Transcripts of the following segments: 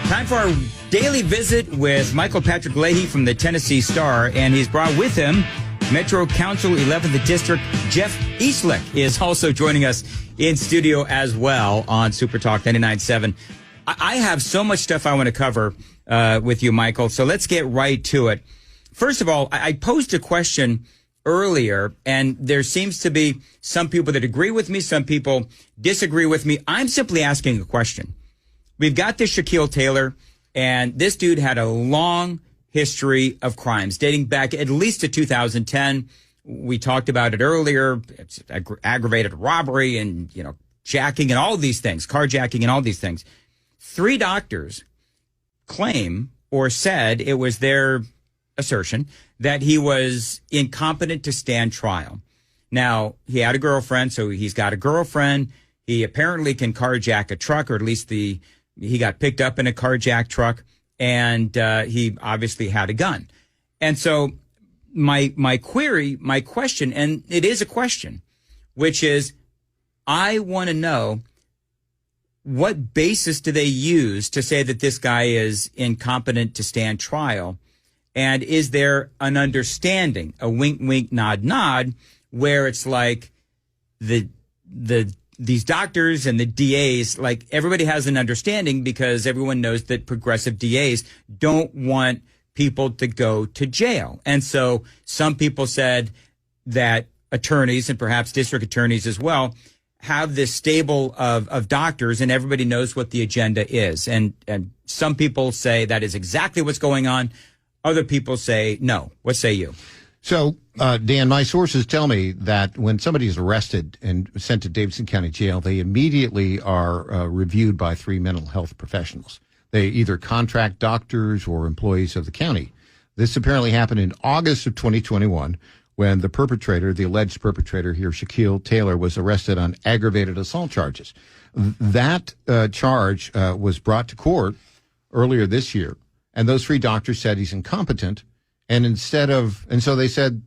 Time for our daily visit with Michael Patrick Leahy from the Tennessee Star, and he's brought with him Metro Council 11th District Jeff Eslick is also joining us in studio as well on Super Talk 99.7. I have so much stuff I want to cover with you, Michael, so let's get right to it. First of all, I posed a question earlier, and there seems to be some people that agree with me, some people disagree with me. I'm simply asking a question. We've got this Shaquille Taylor, and this dude had a long history of crimes dating back at least to 2010. We talked about it earlier. It's aggravated robbery and, jacking and all these things, carjacking and all these things. 3 doctors claim or said, it was their assertion, that he was incompetent to stand trial. Now, he had a girlfriend, so he's got a girlfriend. He apparently can carjack a truck, or at least he got picked up in a carjacked truck, and he obviously had a gun. And so my question, and it is a question, which is, I want to know, what basis do they use to say that this guy is incompetent to stand trial? And is there an understanding, a wink, wink, nod, nod, where it's like these doctors and the DAs, like everybody has an understanding because everyone knows that progressive DAs don't want people to go to jail. And so some people said that attorneys, and perhaps district attorneys as well, have this stable of doctors, and everybody knows what the agenda is. And some people say that is exactly what's going on. Other people say no. What say you? So, Dan, my sources tell me that when somebody is arrested and sent to Davidson County Jail, they immediately are reviewed by 3 mental health professionals. They either contract doctors or employees of the county. This apparently happened in August of 2021 when the alleged perpetrator here, Shaquille Taylor, was arrested on aggravated assault charges. That charge was brought to court earlier this year, and those 3 doctors said he's incompetent. And so they said,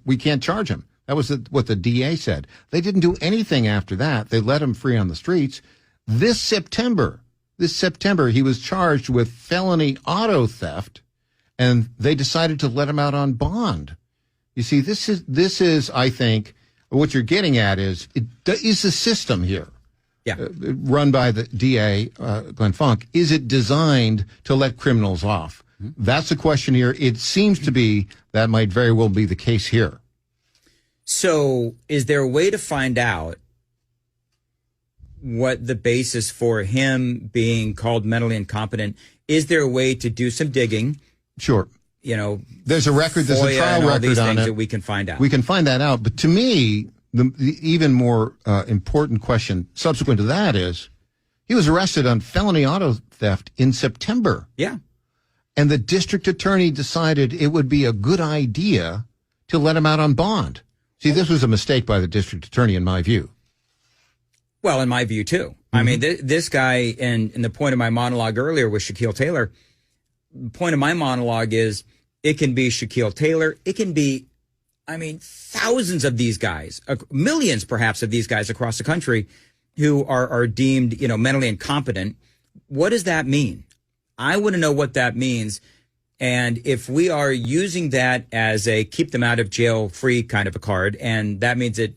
we can't charge him. That was what the DA said. They didn't do anything after that. They let him free on the streets. This September, he was charged with felony auto theft, and they decided to let him out on bond. You see, this is, I think, what you're getting at is the system here, run by the DA, Glenn Funk, is it designed to let criminals off? That's the question here. It seems to be that might very well be the case here. So is there a way to find out what the basis for him being called mentally incompetent? Is there a way to do some digging? Sure. There's a record, there's a trial record on it. That we can find out. We can find that out. But to me, the even more important question subsequent to that is, he was arrested on felony auto theft in September. Yeah. And the district attorney decided it would be a good idea to let him out on bond. See, this was a mistake by the district attorney, in my view. Well, in my view, too. Mm-hmm. I mean, this guy, and the point of my monologue earlier with Shaquille Taylor, the point of my monologue is it can be Shaquille Taylor. It can be, thousands of these guys, millions perhaps of these guys across the country who are deemed, mentally incompetent. What does that mean? I want to know what that means. And if we are using that as a keep them out of jail free kind of a card, and that means that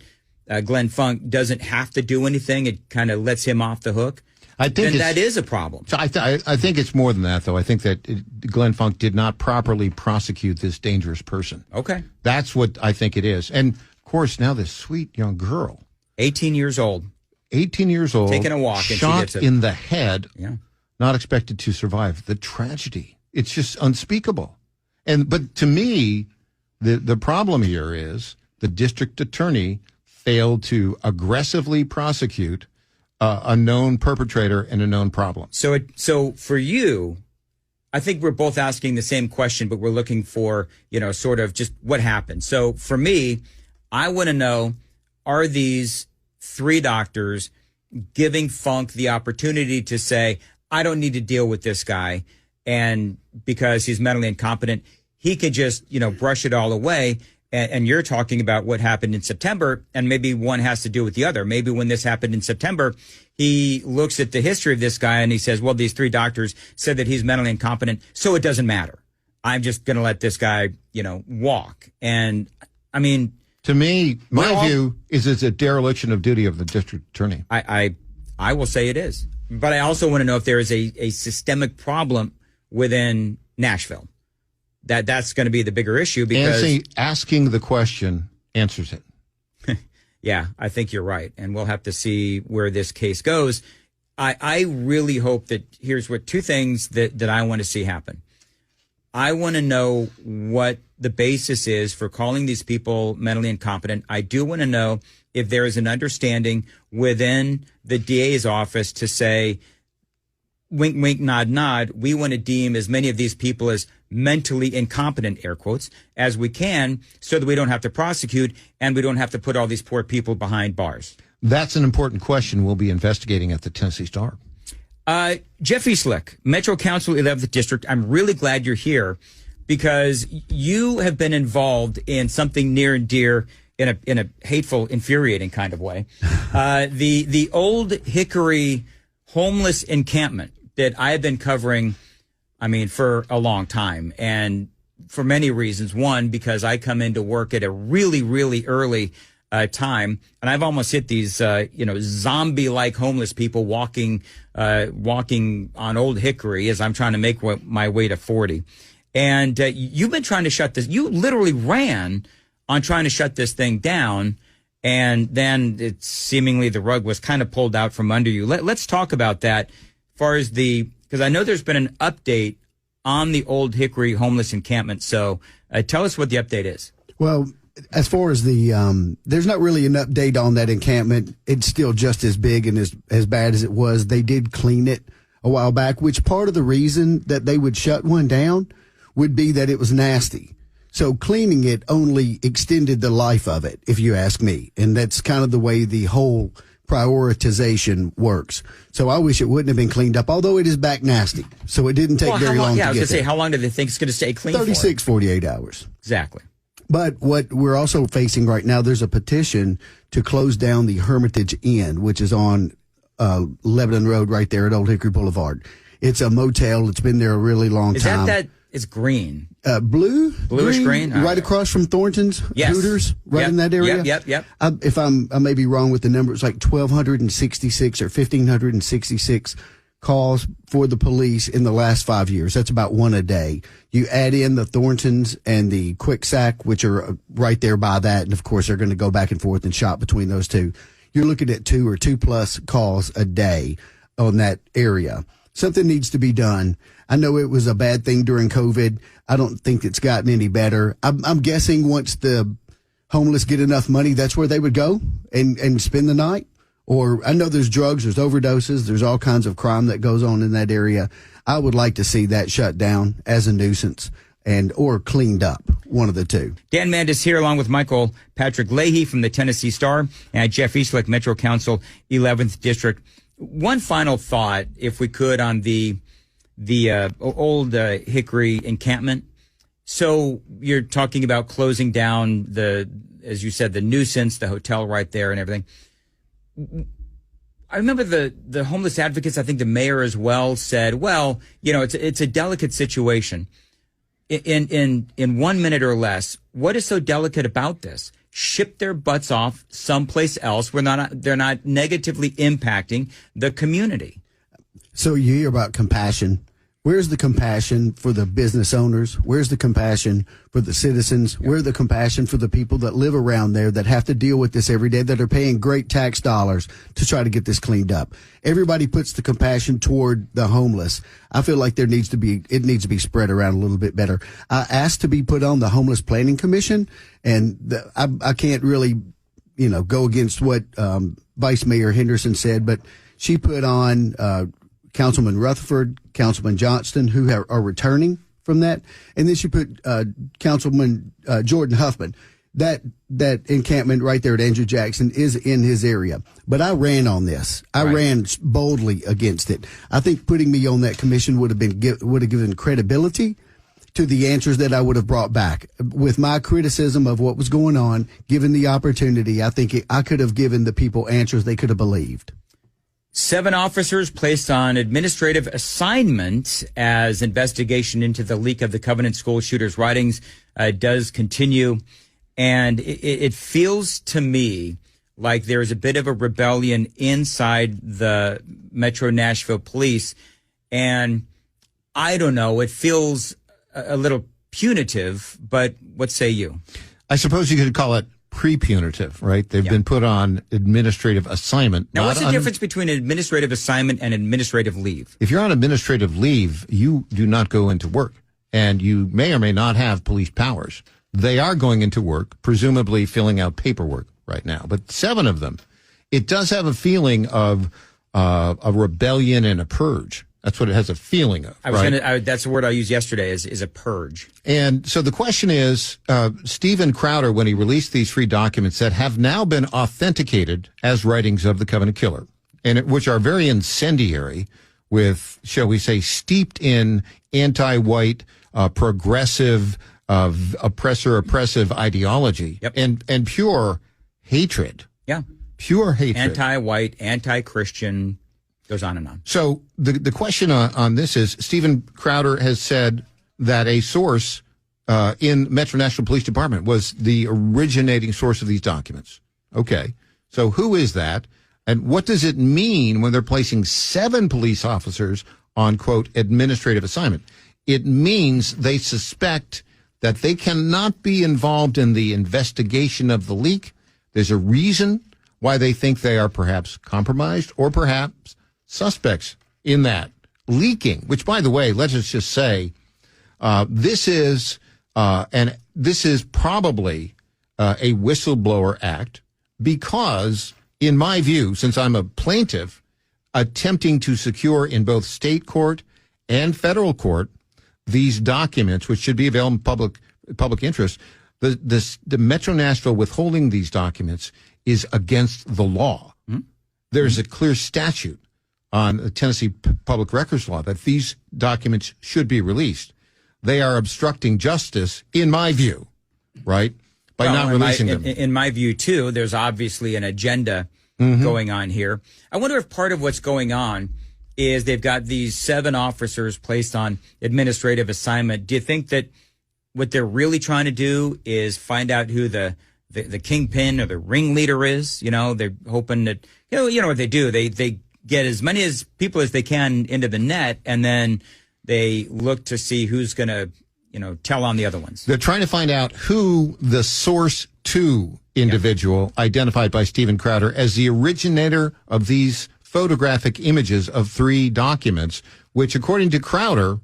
Glenn Funk doesn't have to do anything, it kind of lets him off the hook, then that is a problem. So I think it's more than that, though. I think that Glenn Funk did not properly prosecute this dangerous person. Okay. That's what I think it is. And, of course, now this sweet young girl. 18 years old. Taking a walk. Shot in the head. Yeah. Not expected to survive. The tragedy. It's just unspeakable. But to me, the problem here is the district attorney failed to aggressively prosecute a known perpetrator and a known problem. So for you, I think we're both asking the same question, but we're looking for, sort of just what happened. So for me, I want to know, are these 3 doctors giving Funk the opportunity to say, I don't need to deal with this guy, and because he's mentally incompetent, he could just, brush it all away? And you're talking about what happened in September, and maybe one has to do with the other. Maybe when this happened in September, he looks at the history of this guy and he says, well, these 3 doctors said that he's mentally incompetent, so it doesn't matter. I'm just going to let this guy, walk. And I mean, to me, my view is it's a dereliction of duty of the district attorney. I will say it is. But I also want to know if there is a systemic problem within Nashville. That's going to be the bigger issue because asking the question answers it. Yeah, I think you're right. And we'll have to see where this case goes. I really hope that here's what 2 things that I want to see happen. I want to know what the basis is for calling these people mentally incompetent. I do want to know if there is an understanding within the DA's office to say, wink, wink, nod, nod, we want to deem as many of these people as mentally incompetent, air quotes, as we can so that we don't have to prosecute and we don't have to put all these poor people behind bars. That's an important question we'll be investigating at the Tennessee Star. Jeff Eslick, Metro Council 11th District, I'm really glad you're here because you have been involved in something near and dear in a hateful, infuriating kind of way. The Old Hickory homeless encampment that I have been covering, for a long time and for many reasons. One, because I come into work at a really, really early time, and I've almost hit these, zombie-like homeless people walking on Old Hickory as I'm trying to make my way to 40. And you've been trying to shut this. You literally ran on trying to shut this thing down, and then it's seemingly the rug was kind of pulled out from under you. Let's talk about that as far as because I know there's been an update on the Old Hickory homeless encampment. So tell us what the update is. Well, as far as there's not really an update on that encampment. It's still just as big and as bad as it was. They did clean it a while back, which part of the reason that they would shut one down would be that it was nasty. So cleaning it only extended the life of it, if you ask me. And that's kind of the way the whole prioritization works. So I wish it wouldn't have been cleaned up, although it is back nasty. So it didn't take very long to get there. I was going to say, how long do they think it's going to stay clean 36, 48 hours. Exactly. But what we're also facing right now, there's a petition to close down the Hermitage Inn, which is on Lebanon Road right there at Old Hickory Boulevard. It's a motel. It's been there a really long time. Is that it's green? Bluish green? Right across from Thornton's, yes. Hooters, right in that area? Yep. If I may be wrong with the number, it's like 1,266 or 1,566 calls for the police in the last 5 years. That's about one a day. You add in the Thorntons and the Quick Sack, which are right there by that. And of course, they're going to go back and forth and shop between those two. You're looking at 2 or 2+ calls a day on that area. Something needs to be done. I know it was a bad thing during COVID. I don't think it's gotten any better. I'm guessing once the homeless get enough money, that's where they would go and spend the night. Or I know there's drugs, there's overdoses, there's all kinds of crime that goes on in that area. I would like to see that shut down as a nuisance or cleaned up, one of the two. Dan Mandis here along with Michael Patrick Leahy from the Tennessee Star and Jeff Eslick, Metro Council 11th District. One final thought, if we could, on the Old Hickory encampment. So you're talking about closing down as you said, the nuisance, the hotel right there and everything. I remember the homeless advocates, I think the mayor as well, said, well, it's a delicate situation. In 1 minute or less, what is so delicate about this? Ship their butts off someplace else where they're not negatively impacting the community. So you hear about compassion. Where's the compassion for the business owners? Where's the compassion for the citizens? Yeah. Where's the compassion for the people that live around there that have to deal with this every day, that are paying great tax dollars to try to get this cleaned up? Everybody puts the compassion toward the homeless. I feel like it needs to be spread around a little bit better. I asked to be put on the Homeless Planning Commission, and I can't really, go against what Vice Mayor Henderson said, but she put on Councilman Rutherford, Councilman Johnston, who are returning from that. And then she put Councilman Jordan Huffman. That encampment right there at Andrew Jackson is in his area. But I ran on this. I ran boldly against it. I think putting me on that commission would have given credibility to the answers that I would have brought back. With my criticism of what was going on, given the opportunity, I think I could have given the people answers they could have believed. 7 officers placed on administrative assignment as investigation into the leak of the Covenant school shooters' writings does continue. And it feels to me like there's a bit of a rebellion inside the Metro Nashville police. And I don't know, it feels a little punitive, but what say you? I suppose you could call it pre-punitive, right? They've been put on administrative assignment. Now, what's the difference between administrative assignment and administrative leave? If you're on administrative leave, you do not go into work, and you may or may not have police powers. They are going into work, presumably filling out paperwork right now. But 7 of them, it does have a feeling of a rebellion and a purge. That's what it has a feeling of. That's the word I used yesterday is a purge. And so the question is, Stephen Crowder, when he released these 3 documents that have now been authenticated as writings of the Covenant Killer, which are very incendiary with, shall we say, steeped in anti-white, progressive, oppressive ideology and pure hatred. Yeah. Pure hatred. Anti-white, anti-Christian. Goes on and on. So the question on this is, Stephen Crowder has said that a source in Metro Nashville Police Department was the originating source of these documents. Okay. So who is that? And what does it mean when they're placing 7 police officers on, quote, administrative assignment? It means they suspect that they cannot be involved in the investigation of the leak. There's a reason why they think they are perhaps compromised or perhaps suspects in that leaking, which, by the way, let's just say, this is probably a whistleblower act because, in my view, since I'm a plaintiff attempting to secure in both state court and federal court these documents, which should be available in public interest, the Metro Nashville withholding these documents is against the law. Mm-hmm. There's a clear statute on the Tennessee Public Records Law that these documents should be released. They are obstructing justice, in my view, right, by not releasing them. In my view, too, there's obviously an agenda going on here. I wonder if part of what's going on is they've got these 7 officers placed on administrative assignment. Do you think that what they're really trying to do is find out who the kingpin or the ringleader is? You know, they're hoping that, you know what they do? They get as many as people as they can into the net, and then they look to see who's going to, tell on the other ones. They're trying to find out who the source 2 individual identified by Stephen Crowder as the originator of these photographic images of 3 documents, which, according to Crowder,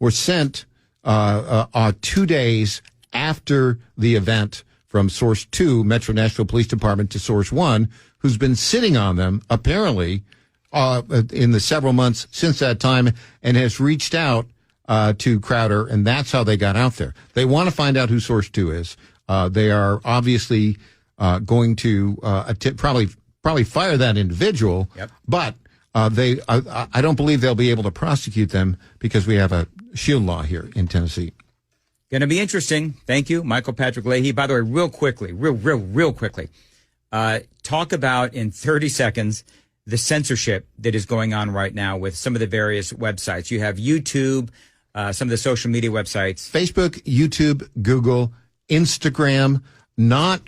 were sent 2 days after the event from Source 2, Metro Nashville Police Department, to Source 1, who's been sitting on them, apparently, in the several months since that time, and has reached out to Crowder, and that's how they got out there. They want to find out who Source 2 is. They are obviously going to probably fire that individual, but I don't believe they'll be able to prosecute them because we have a shield law here in Tennessee. Going to be interesting. Thank you, Michael Patrick Leahy. By the way, real quickly, talk about in 30 seconds the censorship that is going on right now with some of the various websites. You have YouTube, some of the social media websites. Facebook, YouTube, Google, Instagram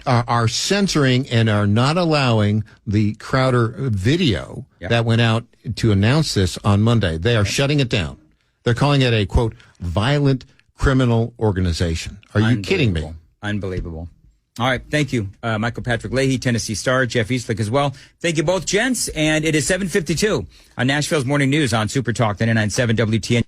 are censoring and are not allowing the Crowder video that went out to announce this on Monday. They are shutting it down. They're calling it a, quote, violent criminal organization. Are you kidding me? Unbelievable. All right. Thank you, Michael Patrick Leahy, Tennessee Star, Jeff Eslick as well. Thank you both, gents. And it is 7:52 on Nashville's Morning News on Super Talk 99.7 WTN.